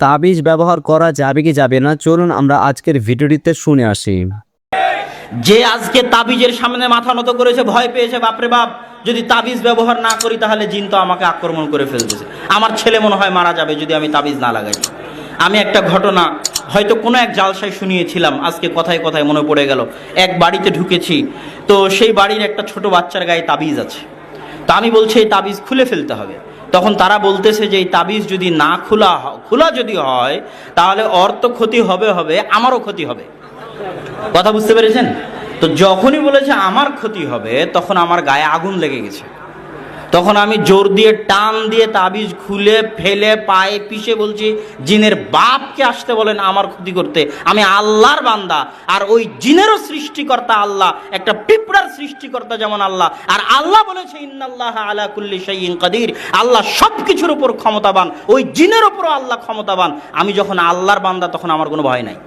তাবিজ ব্যবহার করা যাবে কি যাবে না, চলুন আমরা আজকের ভিডিওটিতে শুনে আসি। যে আজকে তাবিজের সামনে মাথা নত করেছে, ভয় পেয়েছে, বাপরে বাপ যদি তাবিজ ব্যবহার না করি তাহলে জিন তো আমাকে আক্রমণ করে ফেলতেছে, আমার ছেলে মনে হয় মারা যাবে যদি আমি তাবিজ না লাগাই। আমি একটা ঘটনা হয়তো কোনো এক জালসায় শুনিয়েছিলাম, আজকে কথায় কথায় মনে পড়ে গেল। এক বাড়িতে ঢুকেছি, তো সেই বাড়ির একটা ছোট বাচ্চার গায়ে তাবিজ আছে। তো আমি বলছি এই তাবিজ খুলে ফেলতে হবে। তখন তারা বলতেছে যে এই তাবিজ যদি না খোলা যদি হয় তাহলে ওর তো ক্ষতি হবে, আমারও ক্ষতি হবে। কথা বুঝতে পেরেছেন? তো যখনই বলেছে আমার ক্ষতি হবে তখন আমার গায়ে আগুন লেগে গেছে। তখন আমি জোর দিয়ে টান দিয়ে তাবিজ খুলে ফেলে পায়ে পিষে বলছি, জিনের বাপকে আসতে বলেন আমার ক্ষতি করতে, আমি আল্লাহর বান্দা। আর ওই জিনেরও সৃষ্টিকর্তা আল্লাহ, একটা পিঁপড়ার সৃষ্টিকর্তা যেমন আল্লাহ। আর আল্লাহ বলেছে ইন্নাল্লাহা আলা কুল্লি শাইইন কাদির, আল্লাহ সব কিছুর উপর ক্ষমতাবান, ওই জিনের উপরও আল্লাহ ক্ষমতাবান। আমি যখন আল্লাহর বান্দা তখন আমার কোনো ভয় নাই।